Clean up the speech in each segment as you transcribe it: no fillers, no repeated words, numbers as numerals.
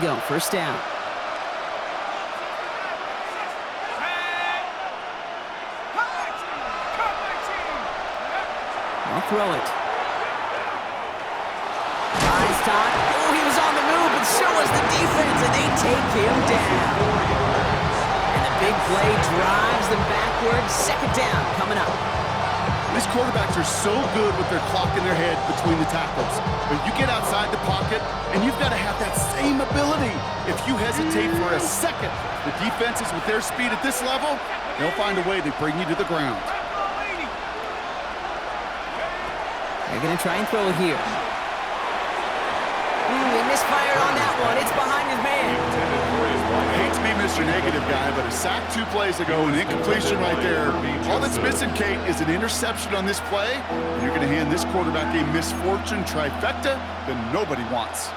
go, first down. I'll throw it. Nice time. Oh, he was on the move, but so was the defense, and they take him down. And the big play drives them backwards. Second down coming up. These quarterbacks are so good with their clock in their head between the tackles. But you get outside the pocket, and you've got to have that same ability. If you hesitate for a second, the defenses with their speed at this level, they'll find a way to bring you to the ground. They're going to try and throw it here. He misfired on that one. It's behind his man. I hate to be Mr. Negative guy, but a sack 2 plays ago, an incompletion right there. All that's missing, Kate, is an interception on this play. And you're going to hand this quarterback a misfortune trifecta that nobody wants.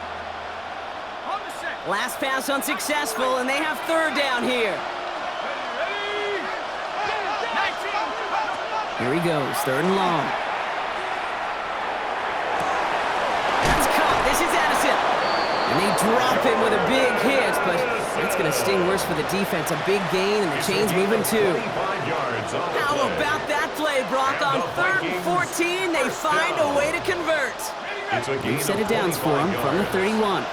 Last pass unsuccessful, and they have third down here. Here he goes, third and long. And they drop him with a big hit, but that's going to sting worse for the defense. A big gain, and the chain's moving too. How about that play, Brock? On 3rd and 14, they find a way to convert. New set of downs for him from the 31.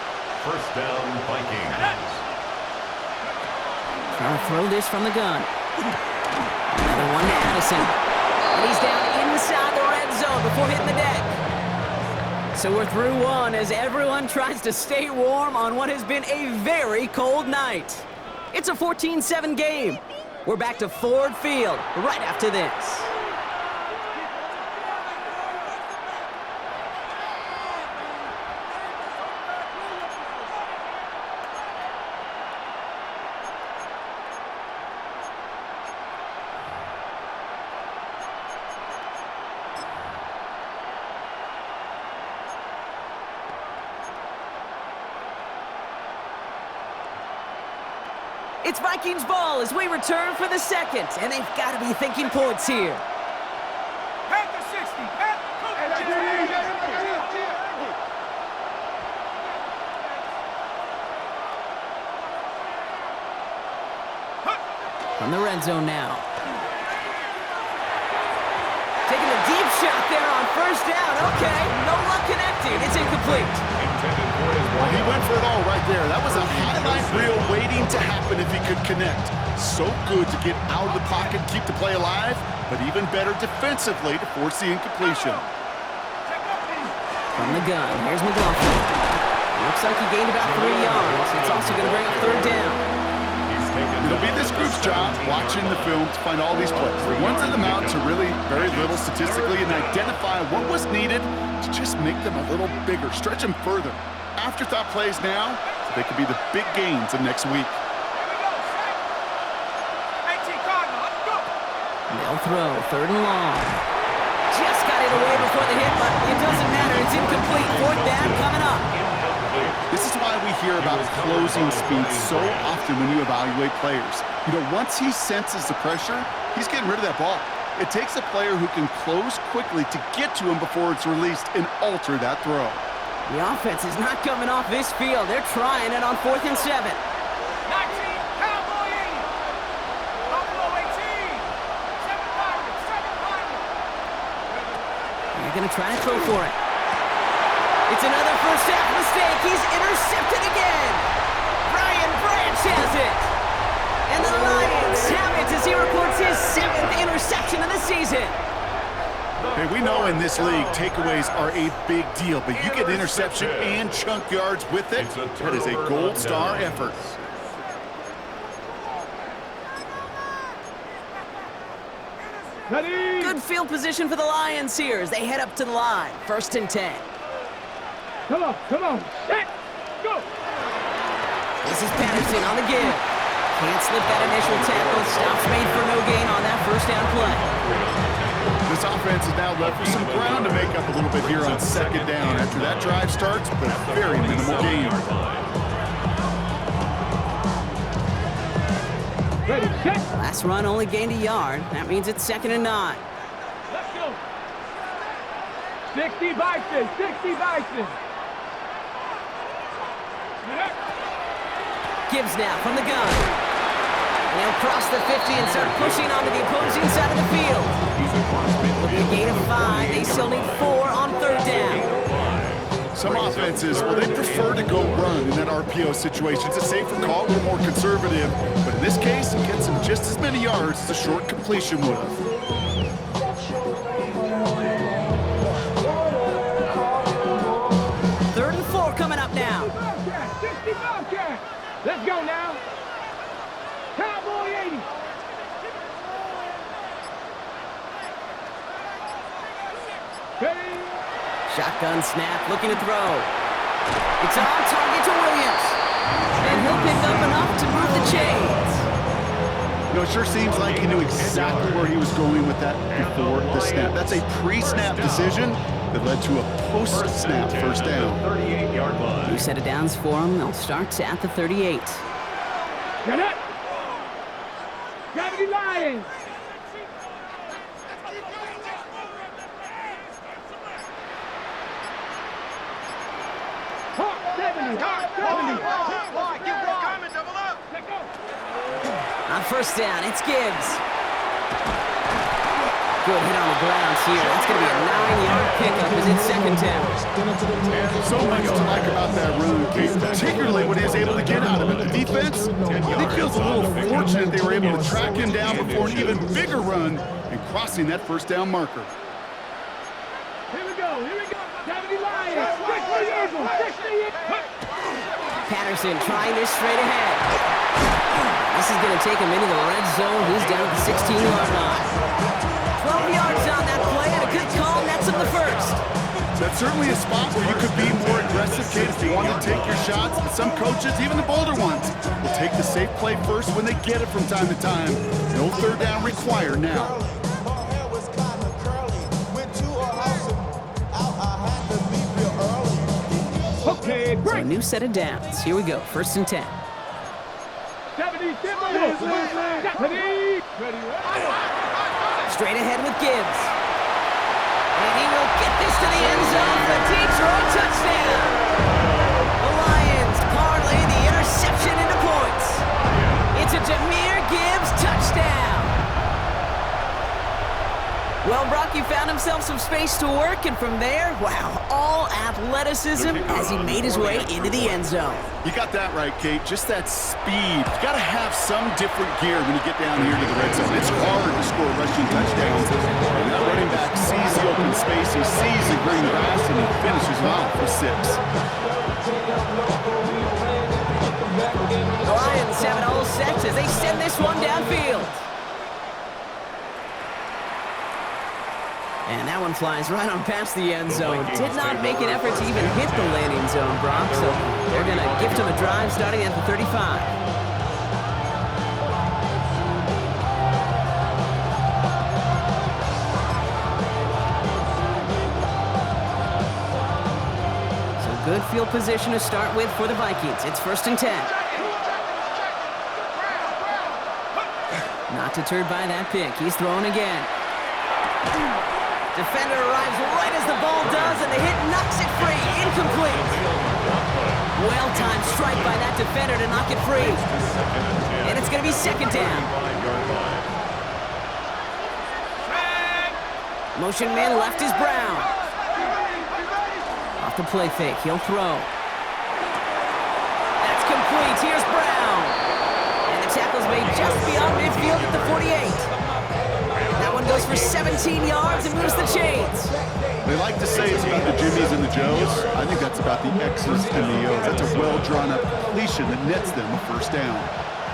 First down, Vikings. Trying to throw this from the gun. Another one to Addison. And he's down inside the red zone before hitting the deck. So we're through one as everyone tries to stay warm on what has been a very cold night. It's a 14-7 game. We're back to Ford Field right after this. It's Vikings ball as we return for the second, and they've got to be thinking points here. From the red zone now. Taking a deep shot there on first down. Okay, no luck connecting. It's incomplete. Well, he went for it all right there. That was a highlight reel waiting to happen if he could connect. So good to get out of the pocket, keep the play alive, but even better defensively to force the incompletion. From the gun, here's McLaughlin. Looks like he gained about 3 yards. It's also going to bring up third down. It'll be this group's job watching the film to find all these plays. The ones that amount to really very little statistically and identify what was needed to just make them a little bigger, stretch them further. Afterthought plays now, so they could be the big gains of next week. They'll throw, third and long. Just got it away before the hit, but it doesn't matter. It's incomplete. Fourth down coming up. This is why we hear about closing speed so often when you evaluate players. You know, once he senses the pressure, he's getting rid of that ball. It takes a player who can close quickly to get to him before it's released and alter that throw. The offense is not coming off this field. They're trying it on 4th and 7. 19, Cowboy 80. Buffalo 18. 7-5. They're going to try to throw for it. It's another first half mistake. He's intercepted again. Brian Branch has it. And the Lions have it as he reports his 7th interception of the season. Hey, we know in this league, takeaways are a big deal, but you get interception and chunk yards with it. That is a gold star effort. Good field position for the Lions here as they head up to the line. 1st and 10. Come on, set, go! This is Patterson on the give. Can't slip that initial tackle. Stops made for no gain on that first down play. This offense is now left with some ground to make up a little bit here on 2nd down after that drive starts, but a very minimal gain. Ready, set! Last run only gained a yard. That means it's 2nd and 9. Let's go! 60 Bison, 60 Bison! Gibbs now from the gun. And he'll cross the 50 and start pushing onto the opposing side of the field. With a gain of 5, they still need 4 on 3rd down. Some offenses, well, they prefer to go run in that RPO situation. It's a safer call, a little more conservative. But in this case, it gets him just as many yards as a short completion would have. 3rd and 4 coming up now. 65 catch. Let's go now. Cowboy 80. Ready? Shotgun snap, looking to throw. It's on target to Williams. And he'll pick up enough to move the chains. You know, it sure seems like he knew exactly where he was going with that before the snap. That's a pre-snap decision that led to a post-snap first down. 38-yard line. New set of downs for him. They'll start at the 38. Get it. Gravity Lions. Hawk 70. Hawk 70. On first down, it's Gibbs. Good hit on the ground here. That's going to be a 9-yard pickup as it's 2nd down. So much to like about that run, Kate, particularly what he was able to get out of it. The defense, I think, feels a little fortunate they were able to track him down before an even bigger run and crossing that first down marker. Here we go. Here we go. Gravity Lions. 60. Patterson trying this straight ahead. This is going to take him into the red zone. He's down at the 16-yard line. 12 yards on that play, and a good call nets him the first. That's certainly a spot where you could be more aggressive, Kate, if you want to take your shots. But some coaches, even the bolder ones, will take the safe play first when they get it from time to time. No 3rd down required now. Okay, So a break. new set of downs. Here we go, 1st and 10. 70. Straight ahead with Gibbs. And he will get this to the end zone for the Detroit touchdown. The Lions parlay the interception into points. It's a Jahmyr Gibbs touchdown. Well, Brock, he found himself some space to work, and from there, wow, all athleticism as he made his way into the end zone. You got that right, Kate. Just that speed. You got to have some different gear when you get down here to the red zone. It's hard to score rushing touchdowns. And that running back sees the open space, he sees the green grass, and he finishes it off for 6. The Lions have it all set as they send this one downfield. And that one flies right on past the end zone. Did not make an effort to even hit the landing zone, Brock, so they're going to gift him a drive starting at the 35. So good field position to start with for the Vikings. It's 1st and 10. Not deterred by that pick. He's throwing again. Defender arrives right as the ball does, and the hit knocks it free. Incomplete. Well-timed strike by that defender to knock it free. And it's going to be 2nd down. Motion man left is Brown. Off the play fake. He'll throw. That's complete. Here's Brown. And the tackle's made just beyond midfield at the 48. Goes for 17 yards and moves the chains. They like to say it's about the Jimmies and the Joes. I think that's about the X's and the O's. That's a well-drawn-up completion that nets them a 1st down.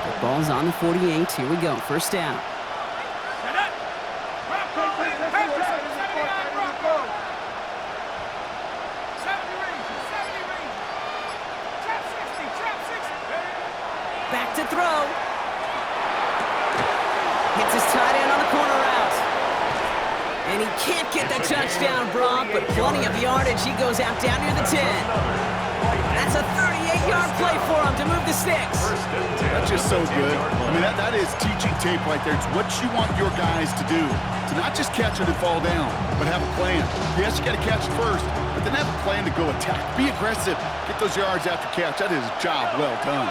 The ball's on the 48. Here we go. 1st down. Back to throw. Hits his tight end on the corner route. And he can't get the touchdown, Brock, but plenty of yardage. He goes out down near the 10. That's a 38-yard play for him to move the sticks. That's just so good. I mean, that is teaching tape right there. It's what you want your guys to do. To not just catch it and fall down, but have a plan. Yes, you got to catch it first, but then have a plan to go attack. Be aggressive. Get those yards after catch. That is a job well done.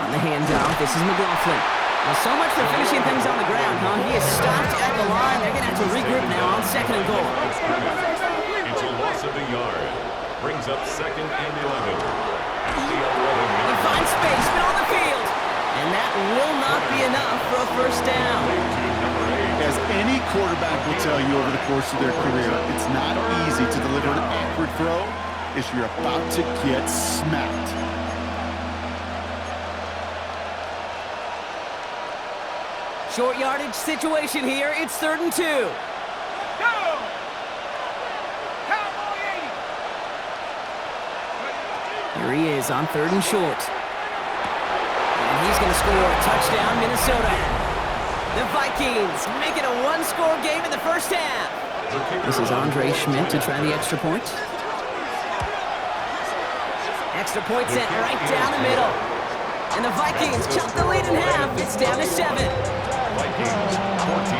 On the handoff, this is McLaughlin. Well, so much for finishing things on the ground, huh? He is stopped at the line. They're going to have to regroup now on 2nd and goal. It's a loss of a yard. Brings up 2nd and 11. At the 11. He finds space, middle of the field. And that will not be enough for a first down. As any quarterback will tell you over the course of their career, it's not easy to deliver an accurate throw if you're about to get smacked. Short yardage situation here. It's 3rd and 2. Go! Cowboy 80! Here he is on 3rd and short. And he's going to score a touchdown, Minnesota. The Vikings make it a one-score game in the first half. This is Andre Schmidt to try the extra point. Extra point sent right down the middle. And the Vikings chop the lead in half. It's down to 7. Vikings 14.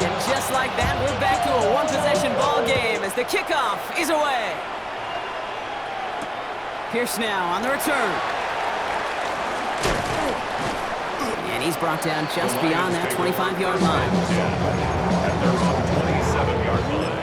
And just like that, we're back to a one-possession ball game as the kickoff is away. Pierce now on the return. And he's brought down just beyond that 25-yard line. At their own 27-yard line.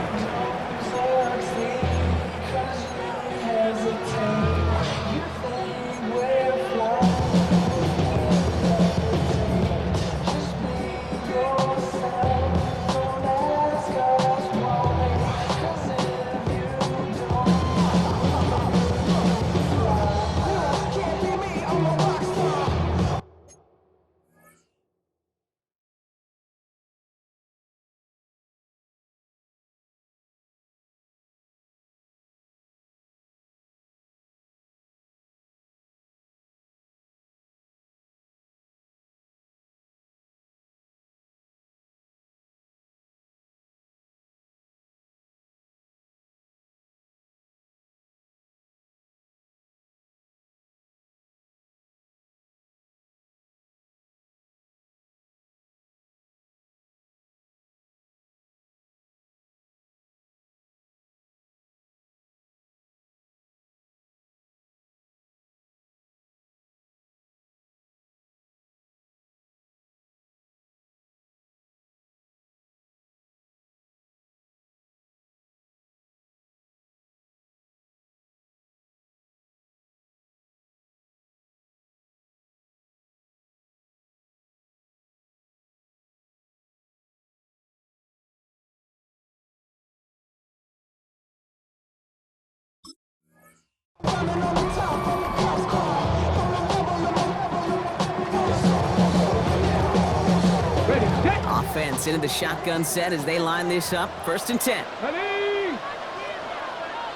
Offense into the shotgun set as they line this up. 1st and 10. Ready?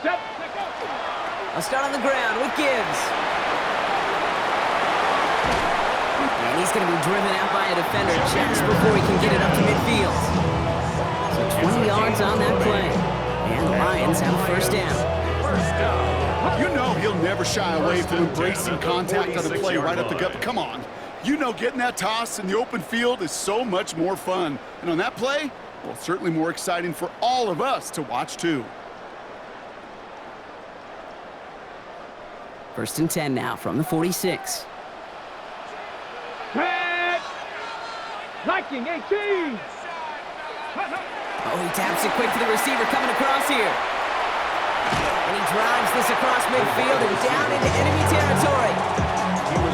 Step. I'll start on the ground with Gibbs. And he's going to be driven out by a defender just before he can get it up to midfield. So 20 yards on that play. And the Lions have a first down. You know he'll never shy away from embracing contact on the play right up the gut. But come on. You know getting that toss in the open field is so much more fun. And on that play, well, certainly more exciting for all of us to watch too. 1st and 10 now from the 46. Pat! Liking 18! Oh, he taps it quick to the receiver coming across here. And he drives this across midfield and down into enemy territory.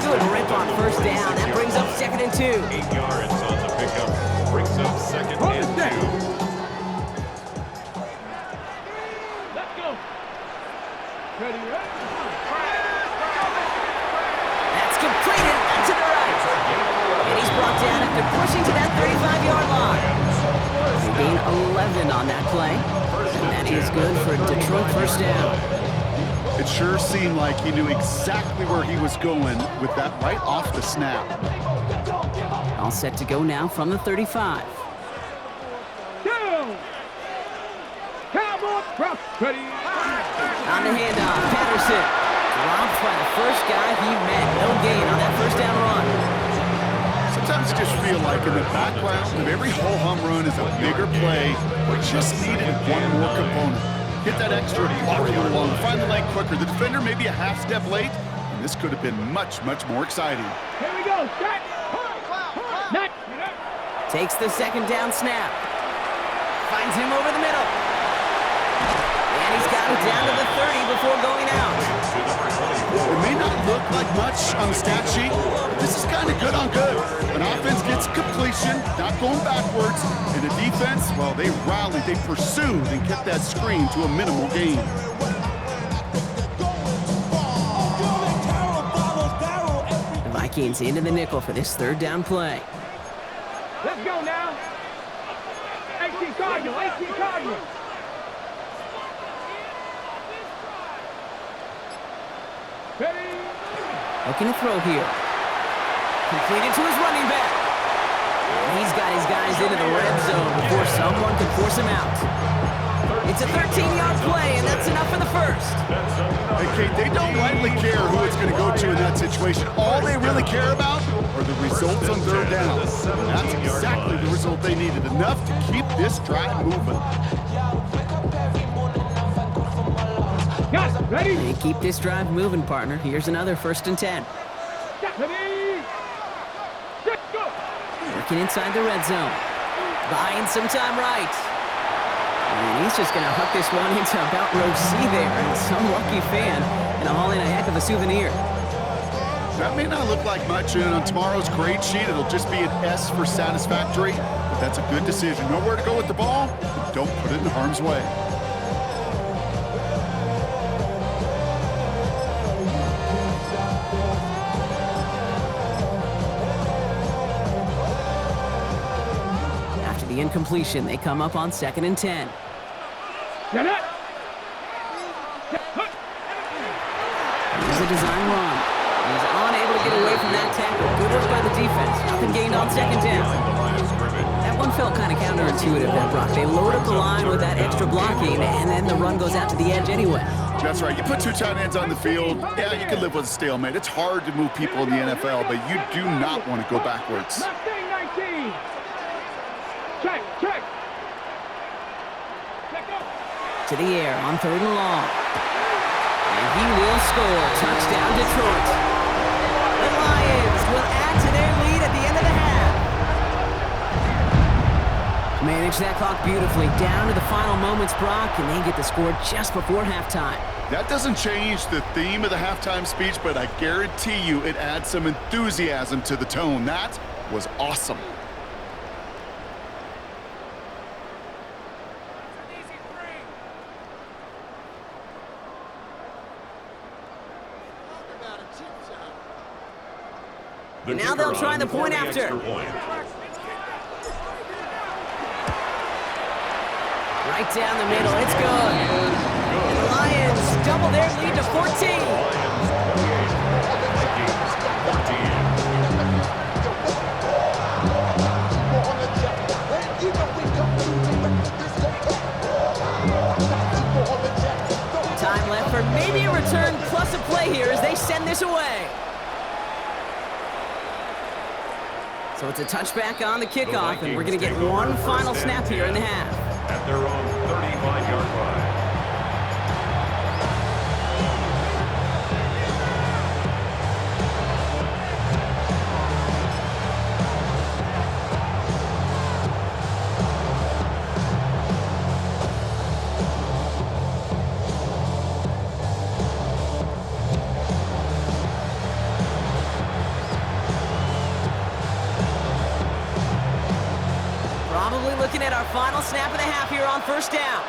Good rip on 1st down. That brings up 2nd and 2. 8 yards on the pickup. Brings up 2nd and 2. Let's go! Ready? That's completed to the right. And he's brought down after pushing to that 35-yard line. They gain 11 on that play. And that is good for a Detroit 1st down. It sure seemed like he knew exactly where he was going with that right off the snap. All set to go now from the 35. Down! Cowboy press. Ready? On the handoff, Patterson. Dropped by the first guy he met. No gain on that 1st down run. So Sometimes I just feel like in the background of every whole home run is a bigger play. We just needed one more component. Get that extra blocking along, find the lane quicker. The defender may be a half step late, and this could have been much, much more exciting. Here we go. Start. Not. Takes the second down snap. Finds him over the middle. And he's got it down to the 30 before going out. It may not look like much on the stat sheet, but this is kind of good on good. An offense gets completion, not going backwards, and the defense, well, they rallied, they pursued, and kept that screen to a minimal gain. The Vikings into the nickel for this third down play. Let's go now. 18 Cardinal. 18 Cardinal. Ready. Looking to throw here. Completed to his running back. And he's got his guys into the red zone before someone can force him out. It's a 13-yard play, and that's enough for the first. Hey, Kate, they don't likely care who it's going to go to in that situation. All they really care about are the results on third down. That's exactly the result they needed, enough to keep this drive moving. Got it. Ready. They keep this drive moving, partner. Here's another 1st and 10. Ready. Let's go. Working inside the red zone. Buying some time right. And he's just going to hook this one into about row C there. And some lucky fan and haul in a heck of a souvenir. That may not look like much, and on tomorrow's grade sheet, it'll just be an S for satisfactory. But that's a good decision. Know where to go with the ball, and don't put it in harm's way. After the incompletion, they come up on 2nd and 10. Get it. Here's a design run. He's unable to get away from that tackle. Good work by the defense. Nothing gained on 2nd down. That one felt kind of counterintuitive there, Brock. They load up the line with that extra blocking, and then the run goes out to the edge anyway. That's right. You put two tight ends on the field, yeah, you can live with a stalemate. It's hard to move people in the NFL, but you do not want to go backwards. Mustang 19. Check. To the air on 3rd and long. And he will score. Touchdown, Detroit. The Lions will add to their lead at the end of the half. Manage that clock beautifully. Down to the final moments, Brock, and they get the score just before halftime. That doesn't change the theme of the halftime speech, but I guarantee you it adds some enthusiasm to the tone. That was awesome. Now they'll try the point after. Right down the middle, it's good. And the Lions double their lead to 14. Time left for maybe a return plus a play here as they send this away. So it's a touchback on the kickoff, and we're going to get one final snap here in the half. At their own 35-yard line. Probably looking at our final snap of the half here on 1st down.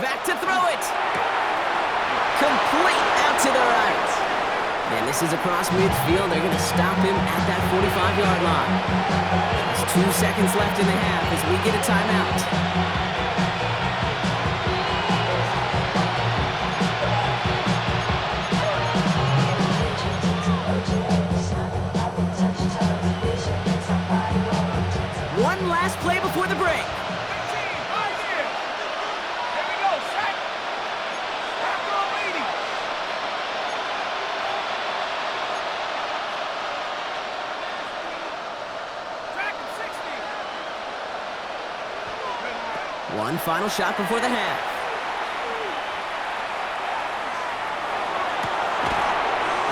Back to throw it. Complete out to the right. And this is across midfield. They're going to stop him at that 45-yard line. There's 2 seconds left in the half as we get a timeout. One last play before the break. One final shot before the half.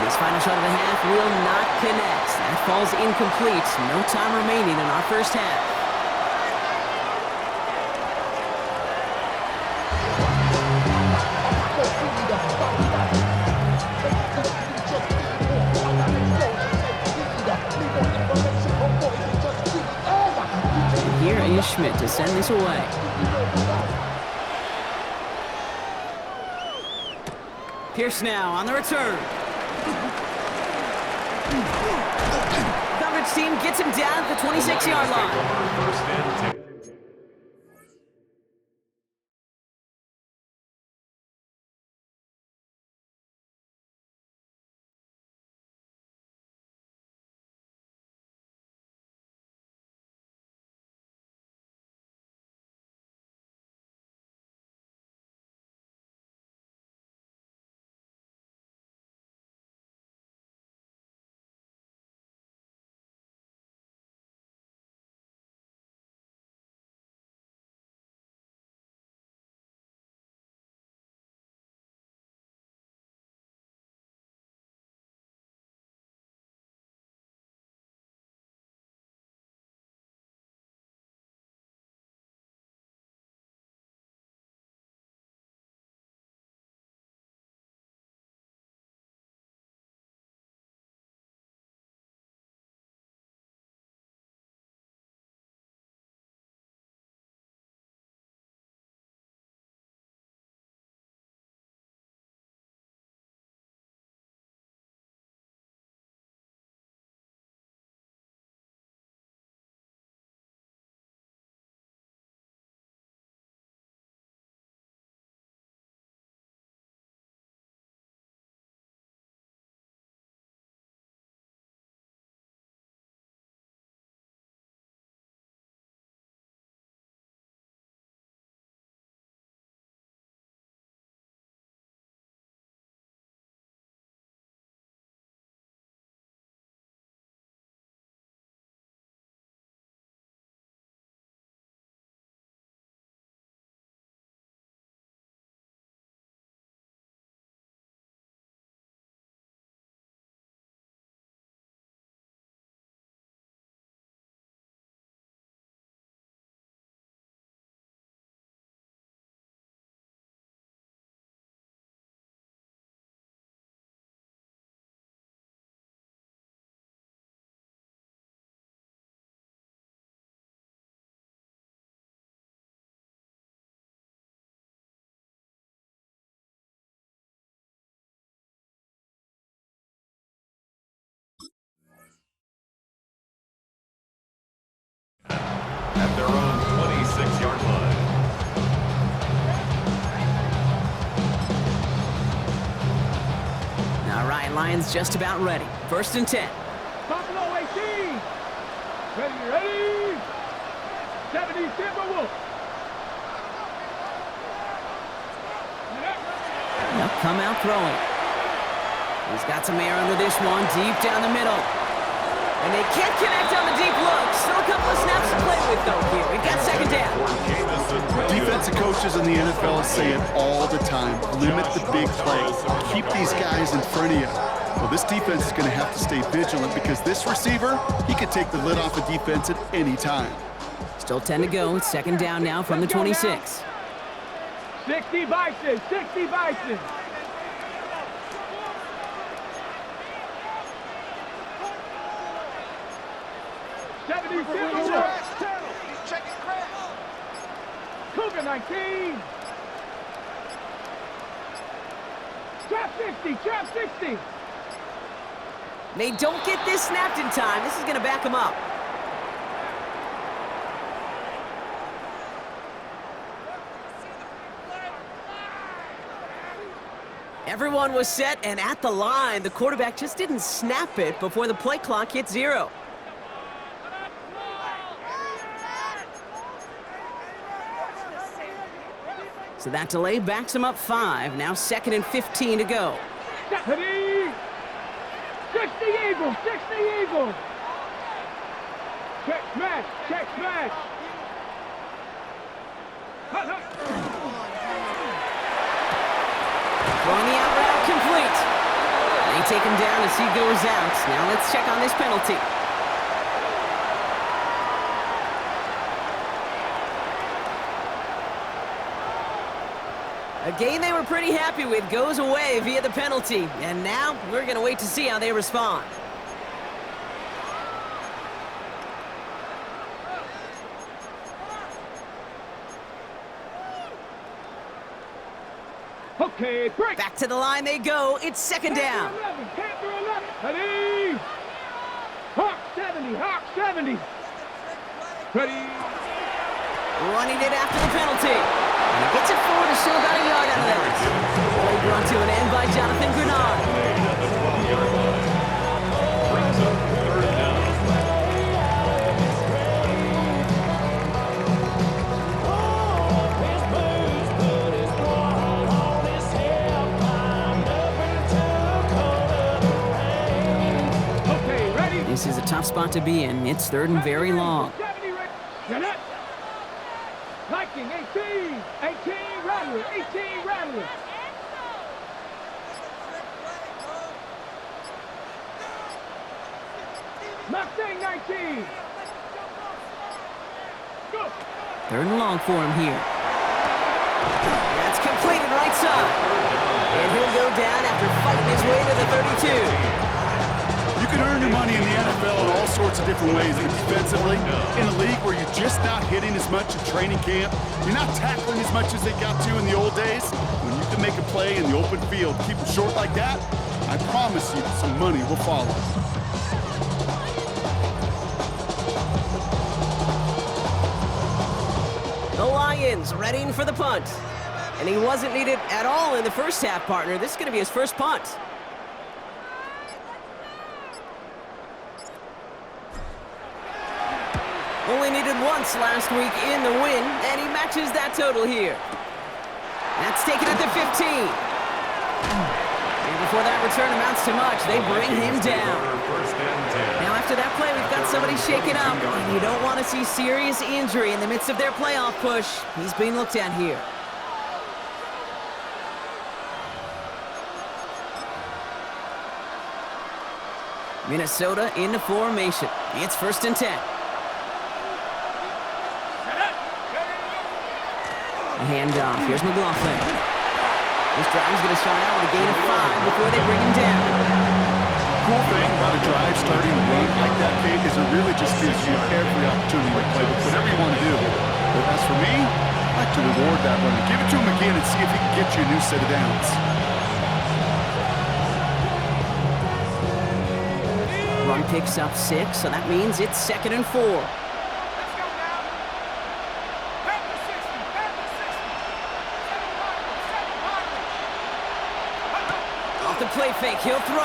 This final shot of the half will not connect. That falls incomplete. No time remaining in our first half. And here is Schmidt to send this away. Pierce now on the return. Coverage team gets him down at the 26-yard line. First and 10. At their own 26-yard line. All right, Lions just about ready. First and 10. Buffalo 18. Ready. 70 Timberwolves. They'll come out throwing. He's got some air under this one, deep down the middle. And they can't connect on the deep look. Still a couple of snaps to play with, though, here. We've got second down. Defensive coaches in the NFL say it all the time. Limit the big plays. Keep these guys in front of you. Well, this defense is going to have to stay vigilant because this receiver, he could take the lid off a defense at any time. Still 10 to go. It's second down now from the 26. 60 Bison. 60 Bison. Cougar 19. Trap 60. They don't get this snapped in time. This is going to back them up. Everyone was set and at the line. The quarterback just didn't snap it before the play clock hit 0. So that delay backs him up 5. Now 2nd and 15 to go. 60 Eagles. Check smash. Throwing the out route complete. They take him down as he goes out. Now let's check on this penalty. A game they were pretty happy with goes away via the penalty. And now we're going to wait to see how they respond. Okay, break. Back to the line they go. It's second down. Can't throw 11. Ready? Hawk 70. Hawk 70. Ready? Running it after the penalty. And he gets it forward to show about a yard out of that. Play brought to an end by Jonathan Grenard. At the 12-yard line. Brings up third down. Okay, ready? This is a tough spot to be in. It's third and very long. 70 ready. Get up. Viking 18. 18 Rattler. 18 Rattler. Mustang 19. Go. Third and long for him here. That's completed right side. And he'll go down after fighting his way to the 32. You can earn your money in the NFL in all sorts of different ways, but defensively, in a league where you're just not hitting as much in training camp, you're not tackling as much as they got to in the old days, when you can make a play in the open field, keep them short like that, I promise you some money will follow. The Lions readying for the punt. And he wasn't needed at all in the first half, partner. This is going to be his first punt. Only needed once last week in the win, and he matches that total here. That's taken at the 15. And before that return amounts to much, they bring him down. First and 10. Now after that play, we've got somebody shaken up, and you don't want to see serious injury in the midst of their playoff push. He's being looked at here. Minnesota in the formation. It's first and 10. Handoff. Here's McLaughlin. This drive's going to start out with a gain of 5 before they bring him down. Cool thing about a drive starting to run like that, Kate, is it really just gives you every opportunity to play with whatever you want to do. But as for me, I like to reward that runner. Give it to him again and see if he can get you a new set of downs. Run picks up 6, so that means it's second and 4. The play fake, he'll throw.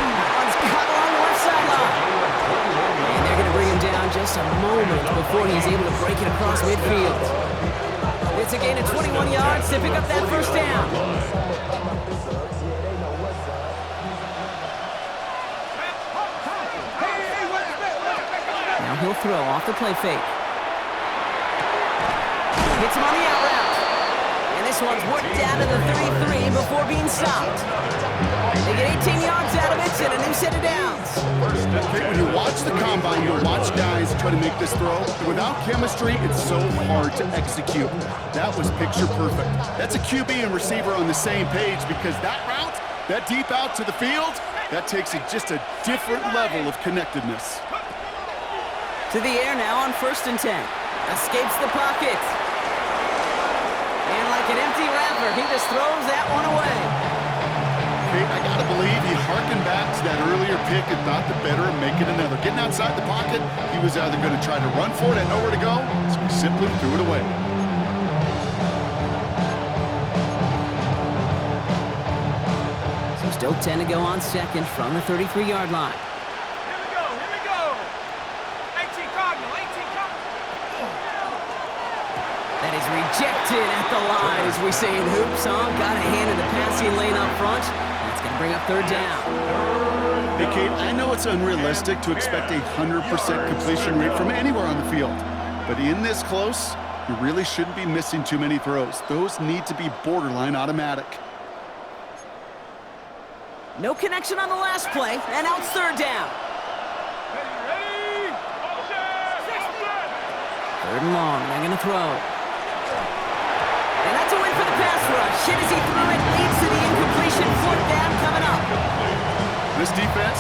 That one's cut along the left sideline. And they're going to bring him down just a moment before he's able to break it across midfield. It's a gain of 21 yards to pick up that first down. Now he'll throw off the play fake. Hits him on the out route. This one's worked down to the 33 before being stopped. They get 18 yards out of it and a new set of downs. Okay, when you watch the combine, you'll watch guys try to make this throw. Without chemistry, it's so hard to execute. That was picture perfect. That's a QB and receiver on the same page because that route, that deep out to the field, that takes it just a different level of connectedness. To the air now on first and 10. Escapes the pocket. And like an empty wrapper, he just throws that one away. Okay, I gotta believe he harkened back to that earlier pick and thought the better and make it another. Getting outside the pocket, he was either going to try to run for it and nowhere to go, so he simply threw it away. So still 10 to go on second from the 33-yard line. Here we go. 18 Cardinal, 18 Cardinal. That is rejected at the line, as we say in hoops, huh? Got a hand in the passing lane up front. That's going to bring up third down. Hey, Kate, I know it's unrealistic to expect a 100% completion rate from anywhere on the field. But in this close, you really shouldn't be missing too many throws. Those need to be borderline automatic. No connection on the last play, and now it's third down. Third and long, they're going to throw. And that's a win for the pass rush. Hit as he threw it, leads to the incompletion. Fourth down coming up. This defense,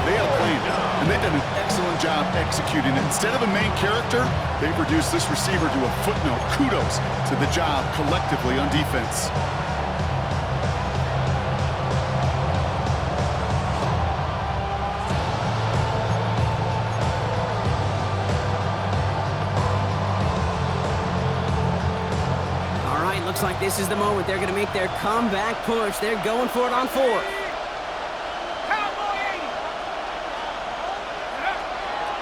they have played, and they've done an excellent job executing it. Instead of a main character, they've reduced this receiver to a footnote. Kudos to the job collectively on defense. Looks like this is the moment they're going to make their comeback push. They're going for it on fourth.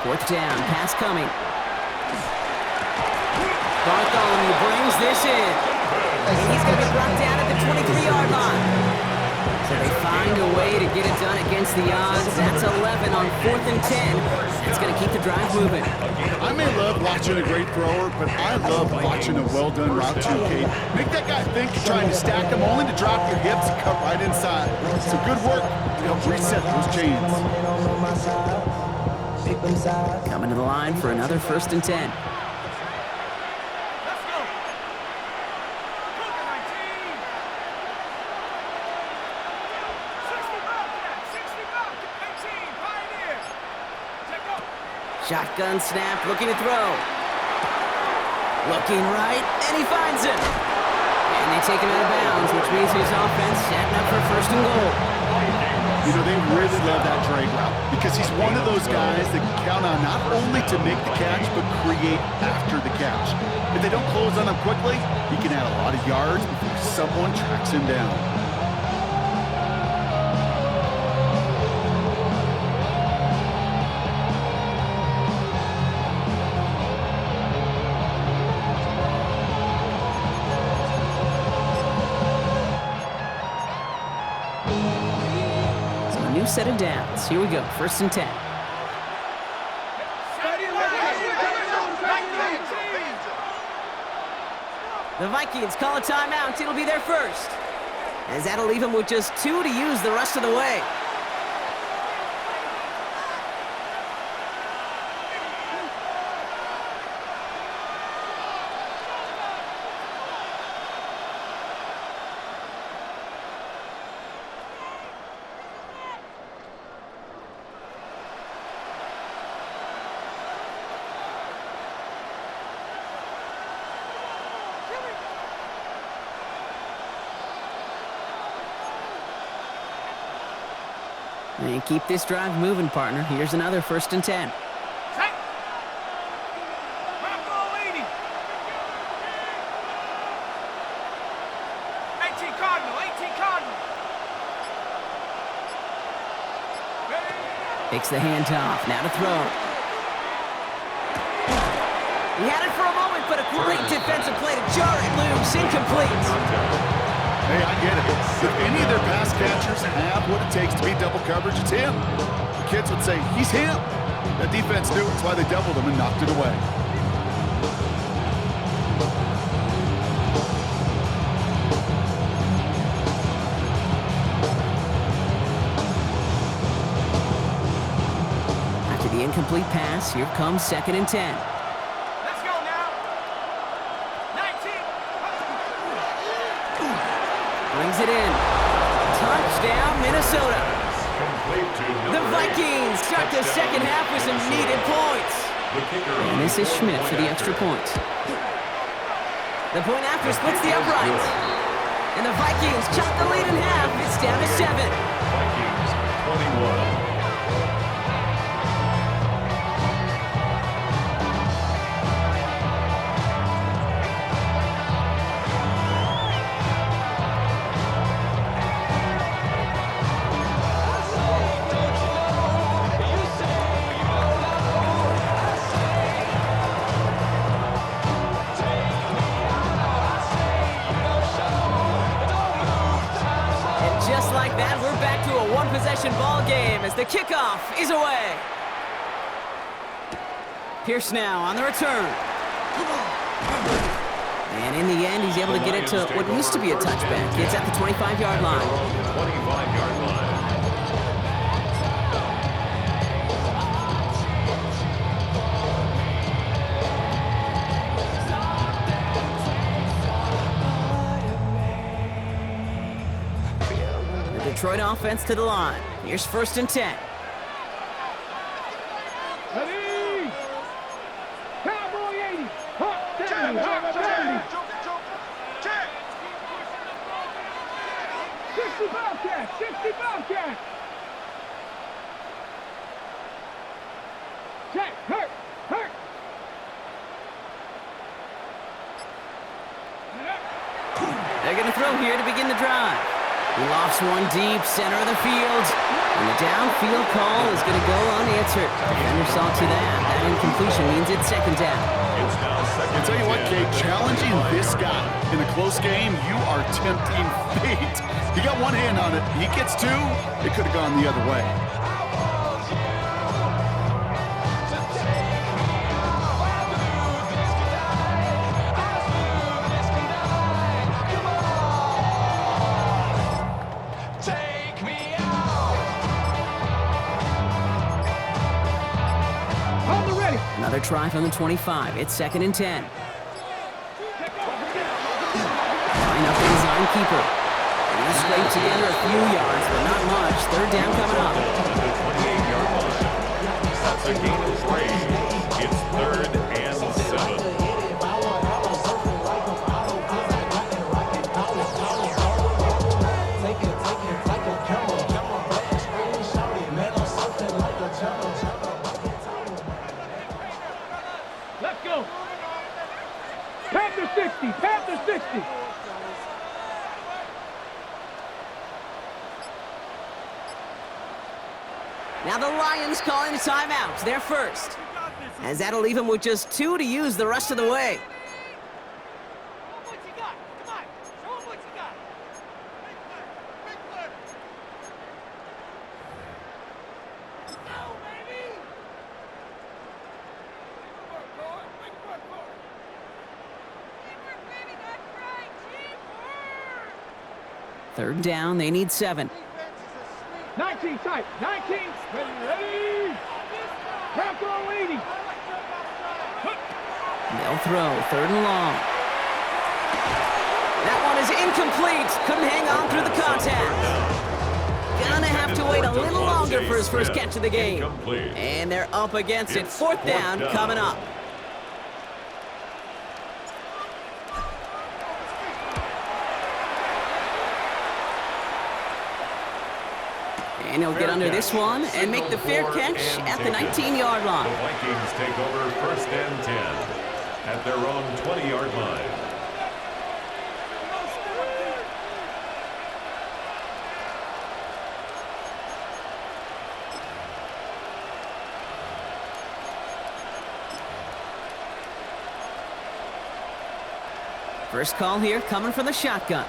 Fourth down, pass coming. Bartholomew brings this in. And he's going to be brought down at the 23-yard line. So they find a way to get it done against the odds. That's 11 on 4th and 10. That's going to keep the drive moving. I may love watching a great thrower, but I love watching a well-done route too, Kate. Make that guy think you're trying to stack him, only to drop your hips and cut right inside. So good work to help reset those chains. Coming to the line for another 1st and 10. Shotgun snap, looking to throw. Looking right, and he finds him. And they take him out of bounds, which means his offense setting up for 1st and goal. You know, they really love that drag route because he's one of those guys that can count on not only to make the catch, but create after the catch. If they don't close on him quickly, he can add a lot of yards before someone tracks him down. Set of downs. Here we go. 1st and 10. The Vikings call a timeout. It'll be their first. As that'll leave them with just 2 to use the rest of the way. And keep this drive moving, partner. Here's another 1st and 10. Takes the handoff. Now to throw. He had it for a moment, but a great defensive play to jar it loose. Incomplete. Hey, I get it. If any of their pass catchers have what it takes to beat double coverage, it's him. The kids would say, he's him. That defense knew it's why they doubled him and knocked it away. After the incomplete pass, here comes 2nd and 10. Brings it in. Touchdown, Minnesota. The Vikings start the second half with some needed points. And this is Schmidt for the extra point. The point after splits the uprights. And the Vikings chop the lead in half. It's down to 7. Vikings 21. Just like that, we're back to a one-possession ball game as the kickoff is away. Pierce now on the return. And in the end, he's able to get it to what used to be a touchback. It's at the 25-yard line. 25-yard line. The Detroit offense to the line. Here's 1st and 10. Ready! Cowboy 80! Hawk 70! Hawk 70! 60 Bobcat! 60 Bobcat! Check! Hurt! Hurt! They're going to throw here to begin the drive. He lofts one deep, center of the field. And the downfield call is going to go unanswered. Defender saw to that. That incompletion means it's 2nd down. It's now 2nd I'll tell you what, and Kate, 10. challenging this guy in a close game, you are tempting fate. He got one hand on it. He gets two. It could have gone the other way. On the ready! Another try from the 25. It's 2nd and 10. Line up the design keeper. And he scraped together a few yards, but not much. 3rd down coming up. At the 28-yard line. That's a gain of 3. It's 3rd and 7. Let's go! Panther 60! Panther 60! Now the Lions calling a timeout. They're first. As that'll leave him with just 2 to use the rest of the way. What you got? Come on, show 'em what you got. Big play. Go, baby. Big work, boy. Big work, boy. Teamwork, baby, that's right. Teamwork. 3rd down, they need 7. Defense is asleep. 19 tight! 19! Ready! Cowboy 80! They'll throw 3rd and long. That one is incomplete. Couldn't hang on through the contact. Gonna have to wait a little longer for his first catch of the game. Incomplete. And they're up against it. 4th down coming up. And he'll get under this one and make the fair catch at the 19-yard The line. Vikings take over 1st and 10 at their own 20-yard line. First call here coming from the shotgun.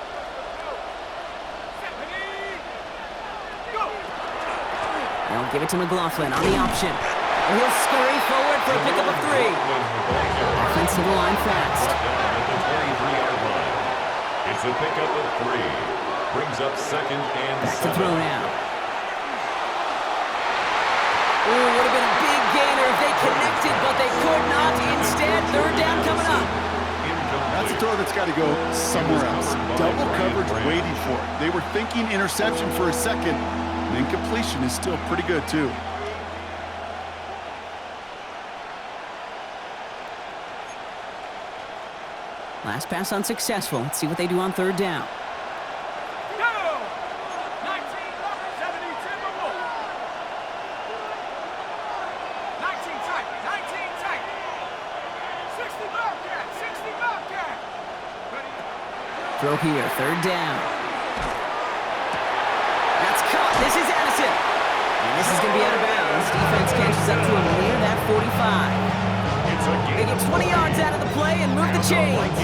They'll give it to McLaughlin on the option. And he'll scurry forward for a pickup of 3. Offensive line fast. At the 23-yard line. It's a pickup of 3. Brings up 2nd and Back 7. to throw now. Ooh, would have been a big gainer if they connected, but they could not. Instead, 3rd down coming up. That's a throw that's got to go somewhere else. Double coverage waiting for it. They were thinking interception for a second. And incompletion is still pretty good, too. Last pass unsuccessful. Let's see what they do on 3rd down. Go! 19, 70, Timberwolf! 19 tight, 19 tight! 60 Bobcat, 60 Bobcat! Ready? Throw here, 3rd down. That's caught. This is Addison. And this is going to be out of bounds. Defense catches up to him near that 45. They get 20 yards out of the play and move the chains.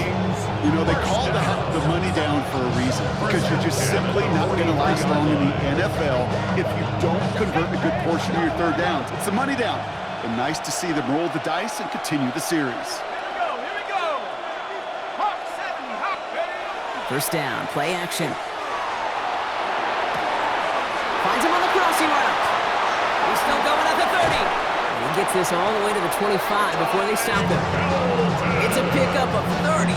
You know, they call that the money down for a reason, because you're just simply not going to last long in the NFL if you don't convert a good portion of your 3rd downs. It's the money down. but nice to see them roll the dice and continue the series. Here we go. Hawk 70, Hawk, ready? First down, play action. Finds him on the crossing route. He's still going at the 30. And he gets this all the way to the 25 before they stop him. It's a pickup of 33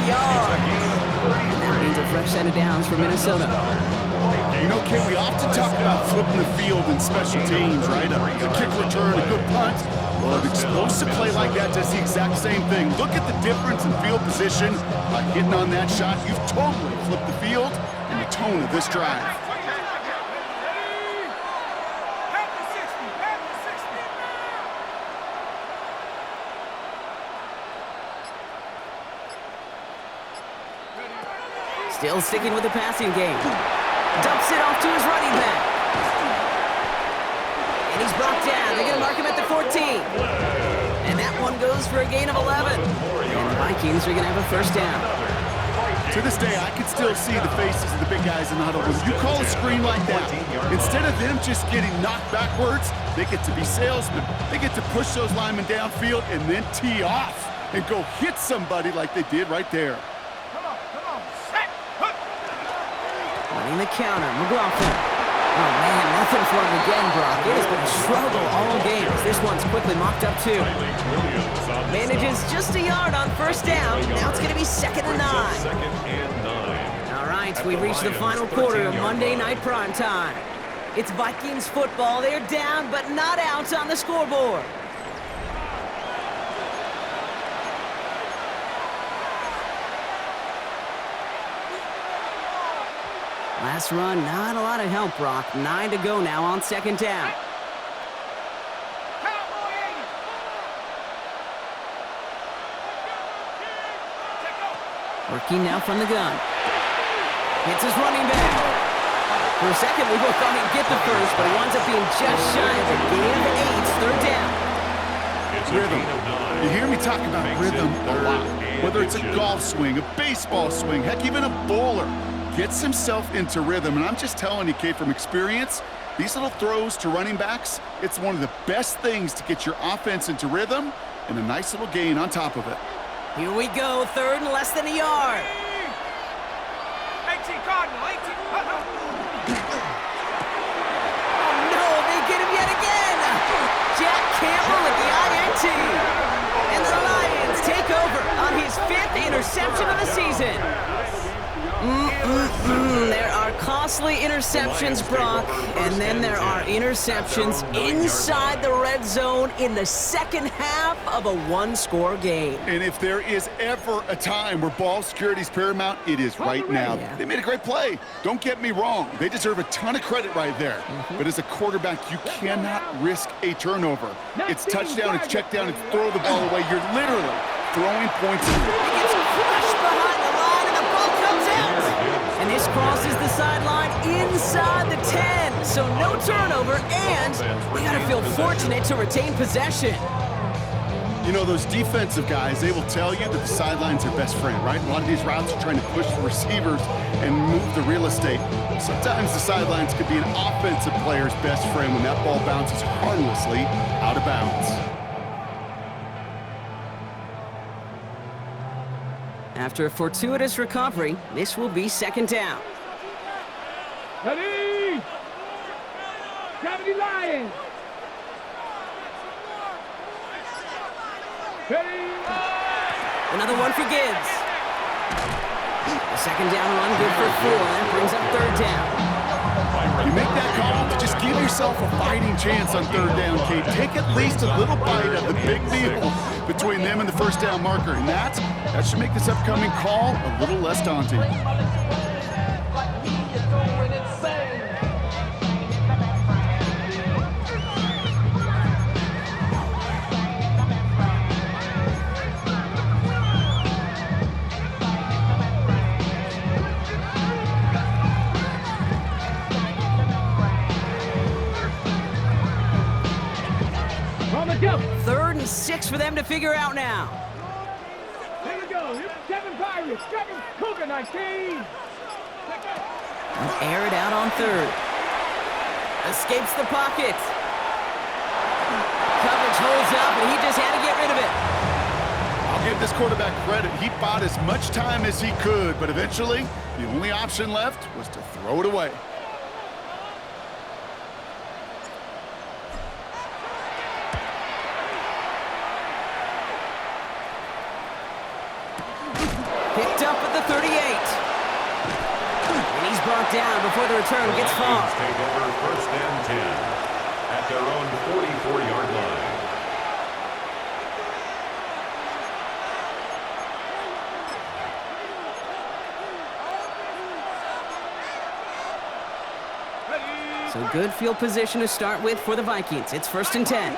yards. And that means a fresh set of downs for Minnesota. You know, Kate, we often talk about flipping the field in special teams, right? A kick return, a good punt. Well, an explosive play like that does the exact same thing. Look at the difference in field position. By hitting on that shot, you've totally flipped the field and the tone of this drive. Half the 60, half the 60. Still sticking with the passing game. Dumps it off to his running back. And he's brought down. They're going to mark him at the 14. And that one goes for a gain of 11. And the Vikings are going to have a first down. To this day, I can still see the faces of the big guys in the huddle. When you call a screen like that, instead of them just getting knocked backwards, they get to be salesmen. They get to push those linemen downfield and then tee off and go hit somebody like they did right there. Come on, set, hook. Running the counter, McLaughlin. Oh, man, nothing for him again, Brock. It has been a struggle all game. This one's quickly mocked up, too. Manages just a yard on first down. Now it's going to be 2nd and 9. All right, we've reached the final quarter of Monday Night Primetime. It's Vikings football. They're down, but not out on the scoreboard. Last run, not a lot of help, Brock. 9 to go now on 2nd down. Cowboy 80. Working now from the gun. Hits his running back. For a second, we both thought he'd get the first, but he winds up being just shy of a gain of 8. 3rd down. Rhythm. You hear me talk about rhythm a lot. Whether it's a golf swing, a baseball swing, heck, even a bowler. Gets himself into rhythm, and I'm just telling you, Kate, from experience, these little throws to running backs, it's one of the best things to get your offense into rhythm and a nice little gain on top of it. Here we go, 3rd and less than a yard. 18 Cardinal, 18. Oh no, they get him yet again. Jack Campbell at the INT. And the Lions take over on his 5th interception of the season. There are costly interceptions, Brock, and then there are interceptions inside the red zone in the second half of a one-score game. And if there is ever a time where ball security is paramount, it is right now. Yeah. They made a great play. Don't get me wrong. They deserve a ton of credit right there. But as a quarterback, you cannot risk a turnover. It's touchdown, it's check down, it's throw the ball away. You're literally throwing points in. He gets crushed behind the line, and the ball comes out. And this crosses the sideline inside the 10. So no turnover, and we got to feel fortunate to retain possession. You know, those defensive guys, they will tell you that the sideline's their best friend, right? A lot of these routes are trying to push the receivers and move the real estate. Sometimes the sidelines could be an offensive player's best friend when that ball bounces harmlessly out of bounds. After a fortuitous recovery, this will be 2nd down. Ready? 70 Lions. Ready? Another one for Gibbs. A 2nd down run, good for 4. That brings up 3rd down. You make that call to just give yourself a fighting chance on 3rd down, Kate. Take at least a little bite of the big meal between them and the first down marker. And that should make this upcoming call a little less daunting. On the jump. 3rd and 6 for them to figure out now. Here we go. Here's 7 Pirates. 7 Cougar 19. Air it out on 3rd. Escapes the pocket. Coverage holds up, and he just had to get rid of it. I'll give this quarterback credit. He bought as much time as he could, but eventually, the only option left was to throw it away. Picked up at the 38. And he's brought down before the return gets far. Take over 1st and 10 at their own 44-yard line. So good field position to start with for the Vikings. It's 1st and 10.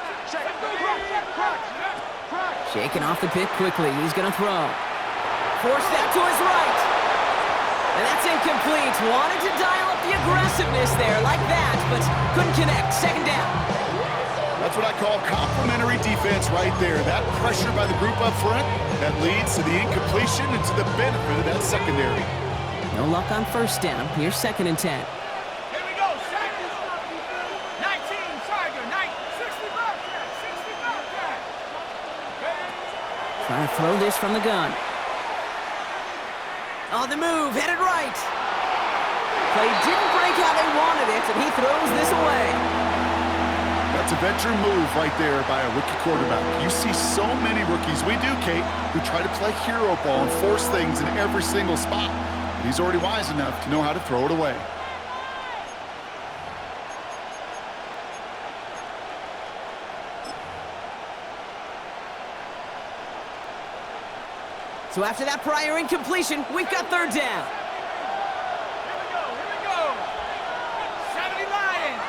Shaking off the pick quickly. He's going to throw. Forced that to his right. And that's incomplete. Wanted to dial up the aggressiveness there like that, but couldn't connect. 2nd down. That's what I call complimentary defense right there. That pressure by the group up front, that leads to the incompletion and to the benefit of that secondary. No luck on 1st down. Here's 2nd and 10. Here we go, set. 19, Tiger, 60 Bobcat, 60 Bobcat. Trying to throw this from the gun. On the move, headed right. Play didn't break how they wanted it, and he throws this away. That's a veteran move right there by a rookie quarterback. You see so many rookies, we do, Kate, who try to play hero ball and force things in every single spot. But he's already wise enough to know how to throw it away. So after that prior incompletion, we've got 3rd down. Here we go. 70 Lions.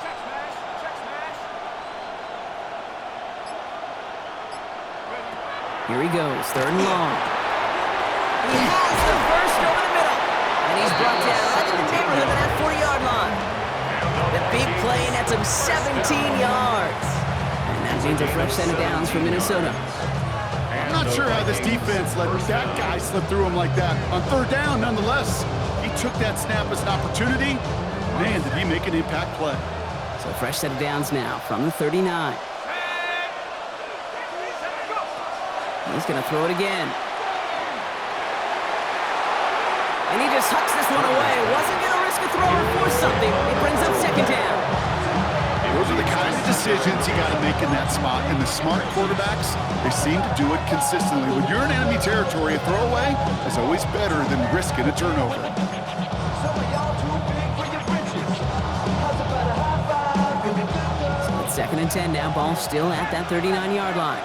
Check smash. Here he goes, 3rd and long. He has the first over the middle. And he's brought down right in the neighborhood of that 40-yard line. The big play nets him 17 yards. And that means a fresh set of downs for Minnesota. I'm not sure how this defense let that guy slip through him like that. On 3rd down, nonetheless, he took that snap as an opportunity. Man, did he make an impact play. So fresh set of downs now from the 39. He's going to throw it again. And he just hucks this one away. Wasn't going to risk a throw or force something. It brings up 2nd down. Those are the kind of decisions you got to make in that spot. And the smart quarterbacks, they seem to do it consistently. When you're in enemy territory, a throwaway is always better than risking a turnover. So it's 2nd and 10 now. Ball still at that 39-yard line.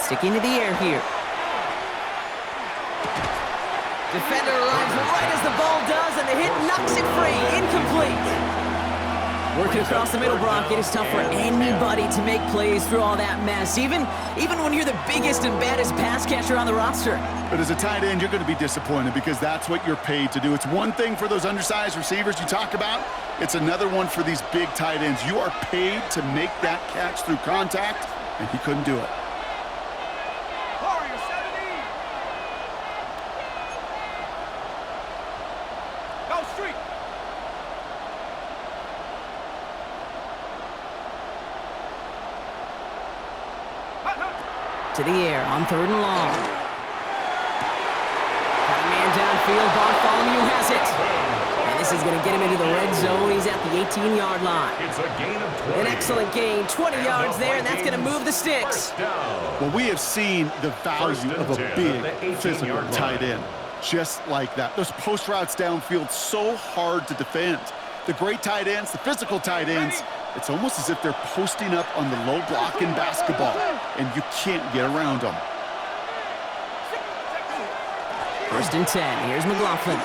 Sticking to the air here. Defender arrives right as the ball does, and the hit knocks it free. Incomplete. Working across the middle, Brock, it is tough for anybody to make plays through all that mess, even when you're the biggest and baddest pass catcher on the roster. But as a tight end, you're going to be disappointed because that's what you're paid to do. It's one thing for those undersized receivers you talk about. It's another one for these big tight ends. You are paid to make that catch through contact, and he couldn't do it. Warrior 70. Go street. To the air on 3rd and long. Got a man downfield. Bartholomew has it. And this is going to get him into the red zone. He's at the 18-yard line. It's a gain of 20. An excellent gain. 20 yards there, and that's going to move the sticks. Well, we have seen the value of a big physical tight end. Just like that. Those post routes downfield, so hard to defend. The great tight ends, the physical tight ends, it's almost as if they're posting up on the low block in basketball, and you can't get around them. 1st and 10. Here's McLaughlin.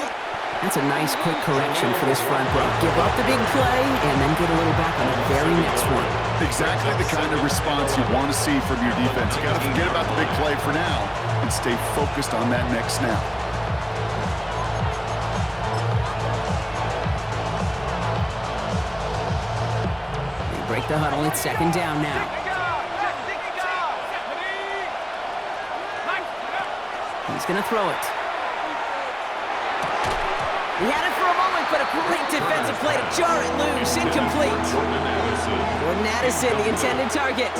That's a nice quick correction for this front row. Give up the big play and then get a little back on the very next one. Exactly the kind of response you want to see from your defense. You got to forget about the big play for now and stay focused on that next snap. They break the huddle. It's 2nd down now. He's going to throw it. He had it for a moment, but a great defensive play to jar it loose. Incomplete. Jordan Addison, the intended target.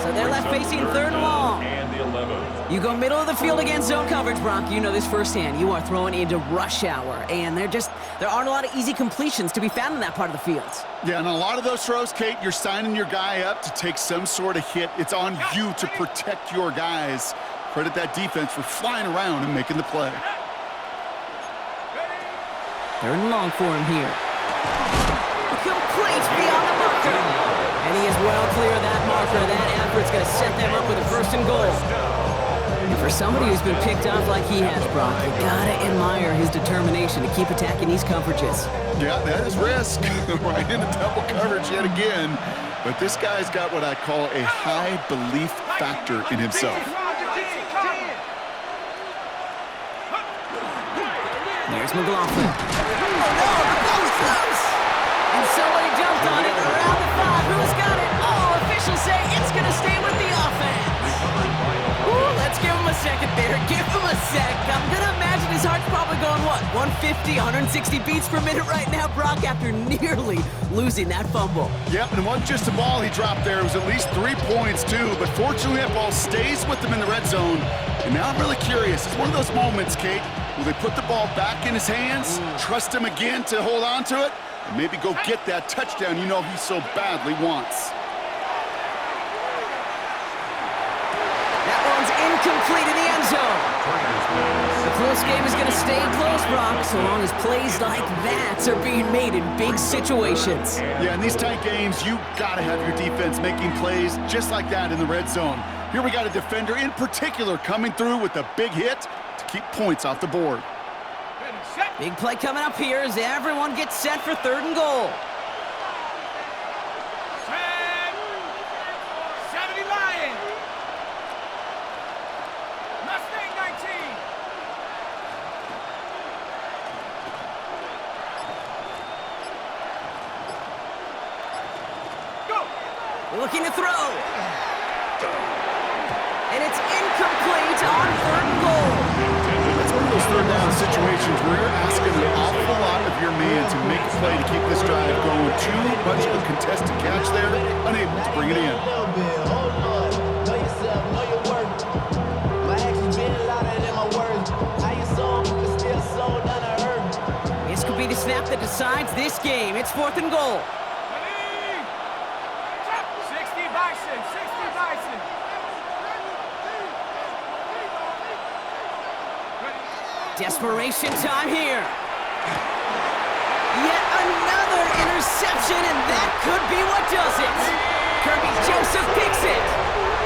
So they're left facing third and long. And the 11th. You go middle of the field against zone coverage, Brock. You know this firsthand. You are throwing into rush hour, and there aren't a lot of easy completions to be found in that part of the field. Yeah, and a lot of those throws, Kate, you're signing your guy up to take some sort of hit. It's on you to protect your guys. Credit that defense for flying around and making the play. Third and long for him here. Complete beyond the marker. And he is well clear of that marker. That effort's going to set them up with a first and goal. And for somebody who's been picked off like he has, Brock, you got to admire his determination to keep attacking these coverages. Yeah, that is risk. Right into double coverage yet again. But this guy's got what I call a high belief factor in himself. There's McLaughlin. Oh no, the ball's close! And somebody jumped on it around the 5. Who's got it? Oh, officials say it's going to stay with the offense. Ooh, let's give him a second there. Give him a sec. I'm going to imagine his heart's probably going, what, 150, 160 beats per minute right now, Brock, after nearly losing that fumble. Yep, and it wasn't just a ball he dropped there. It was at least 3 points, too. But fortunately, that ball stays with him in the red zone. And now I'm really curious. It's one of those moments, Kate. Will they put the ball back in his hands, trust him again to hold on to it, and maybe go get that touchdown you know he so badly wants? That one's incomplete in the end zone. The close game is going to stay close, Brock, so long as plays like that are being made in big situations. Yeah, in these tight games, you got to have your defense making plays just like that in the red zone. Here we got a defender in particular coming through with a big hit to keep points off the board. Big play coming up here as everyone gets set for third and goal. 70 Lion. Mustang 19. Go. Looking to throw. And it's incomplete on third and goal. That's one of those third down situations where you're asking an awful lot of your man to make a play to keep this drive going. Too much of a contested catch there, unable to bring it in. This could be the snap that decides this game. It's fourth and goal. 60 Bison. 60 Bison. Desperation time here. Yet another interception, and that could be what does it. Kirby Joseph picks it.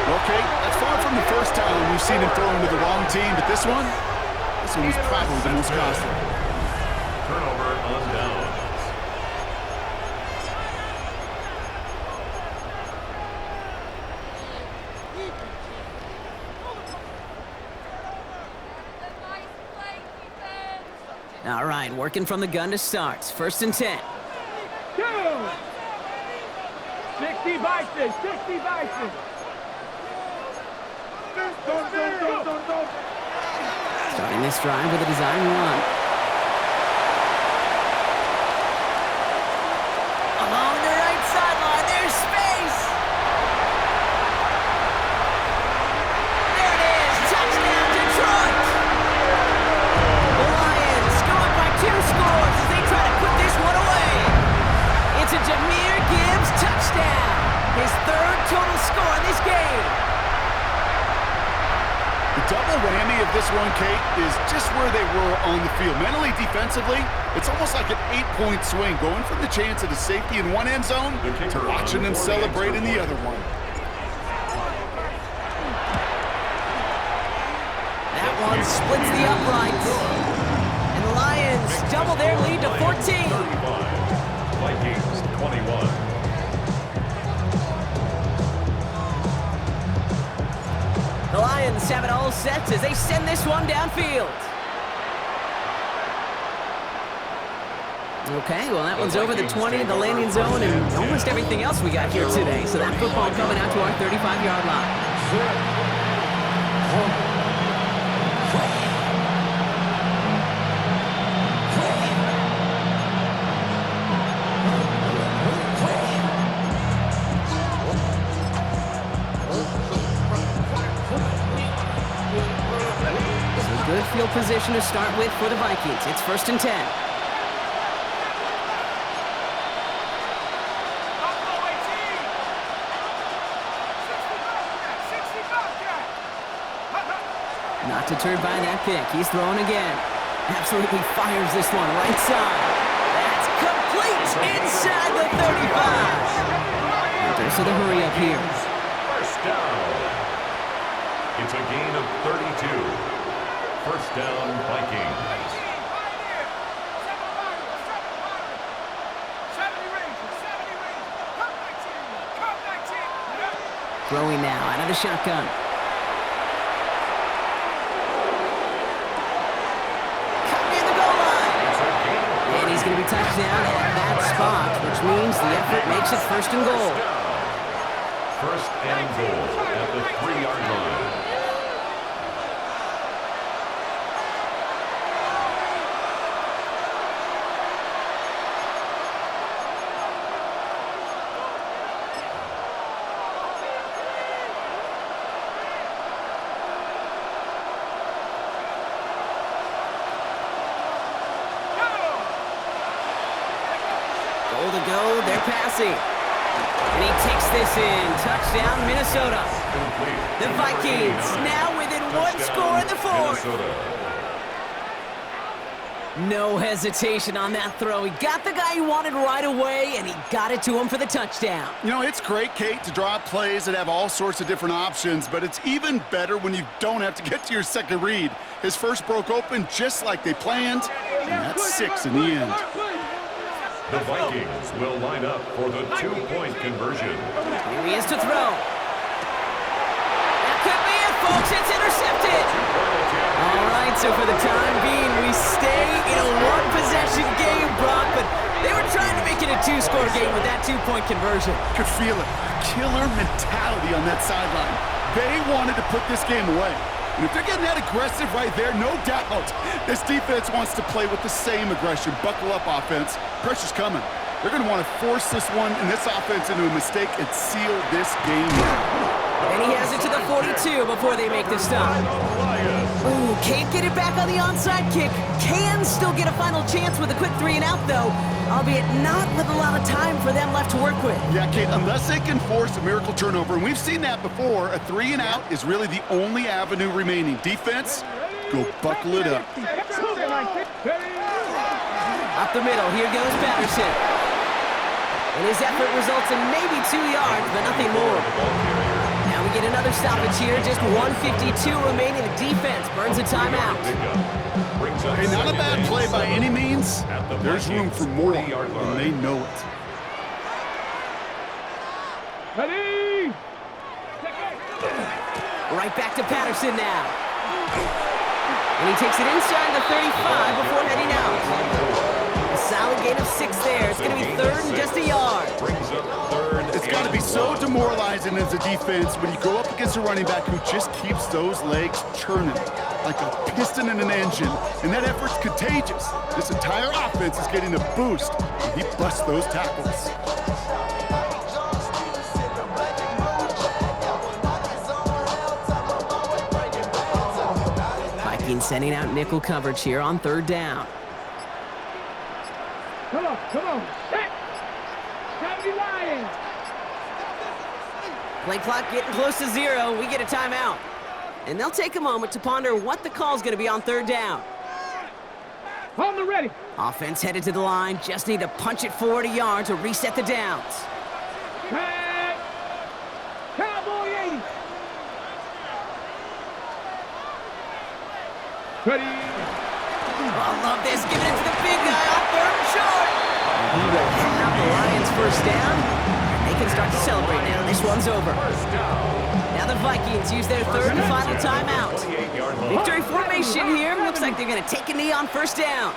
Okay, that's far from the first time we've seen him throw into the wrong team, but this one was probably the most costly. Turnover on downs. All right, working from the gun to start. First and 10. Go! 60 Bison. 60 Bison. Starting this drive with a design run. Along the right sideline, there's space. There it is, touchdown Detroit. The Lions go up by 2 scores as they try to put this one away. It's a Jahmyr Gibbs touchdown, his 3rd total score in this game. The double whammy of this one, Kate, is just where they were on the field. Mentally, defensively, it's almost like an 8-point swing, going from the chance of the safety in one end zone to watching them celebrate in the other one. That one splits the uprights. And the Lions double their lead to 14. 35. Vikings 21. The Lions have it all set as they send this one downfield. Okay, well that one's over the 20, the landing zone, and almost everything else we got here today. So that football coming out to our 35-yard line. position to start with for the Vikings. It's 1st and 10. Not deterred by that pick. He's throwing again. Absolutely fires this one right side. That's complete inside the 35. Dose of the hurry up here. First down. It's a gain of 32. First down, Vikings. Throwing now out of the shotgun. Cut near the goal line. And he's going to be touched down at that spot, which means the effort makes it 1st and goal. First and goal at the 3-yard line. Goal to go, they're passing. And he takes this in. Touchdown, Minnesota. The Vikings now within one score in the 4th. No hesitation on that throw. He got the guy he wanted right away, and he got it to him for the touchdown. You know, it's great, Kate, to draw up plays that have all sorts of different options, but it's even better when you don't have to get to your second read. His first broke open just like they planned, and that's 6 in the end. The Vikings will line up for the 2-point conversion. Here he is to throw. That could be it, folks. It's intercepted. All right, so for the time being, we stay in a one-possession game, Brock, but they were trying to make it a 2-score game with that 2-point conversion. Could feel it. A killer mentality on that sideline. They wanted to put this game away. And if they're getting that aggressive right there, no doubt, this defense wants to play with the same aggression. Buckle up, offense. Pressure's coming. They're going to want to force this one and this offense into a mistake and seal this game out. And he has it to the 42 before they make the stop. Ooh, can't get it back on the onside kick. Can still get a final chance with a quick 3-and-out, though, albeit not with a lot of time for them left to work with. Yeah, Kate, unless they can force a miracle turnover, and we've seen that before, a 3-and-out is really the only avenue remaining. Defense, go buckle it up. Up the middle, here goes Patterson. And his effort results in maybe 2 yards, but nothing more. Now we get another stoppage here, just 1:52 remaining. The defense burns a timeout. Hey, not a bad play by any means. There's room for more, and they know it. Ready? Right back to Patterson now. And he takes it inside the 35 before heading out. A solid gain of 6 there. It's going to be 3rd and just a yard. It's got to be so demoralizing as a defense when you go up against a running back who just keeps those legs churning like a piston in an engine, and that effort's contagious. This entire offense is getting a boost, and he busts those tackles. Vikings sending out nickel coverage here on 3rd down. Come on. Set. Time to be lying. Play clock getting close to 0. We get a timeout. And they'll take a moment to ponder what the call's going to be on 3rd down. On the ready. Offense headed to the line. Just need to punch it forward a yard to reset the downs. Tag. Cowboy 80. Ready. I love this. Giving it to the big guy off 3rd and short. He will have the Lions 1st down. They can start to celebrate now. This one's over. Now the Vikings use their 3rd and final timeout. Victory formation here. Looks like they're going to take a knee on 1st down.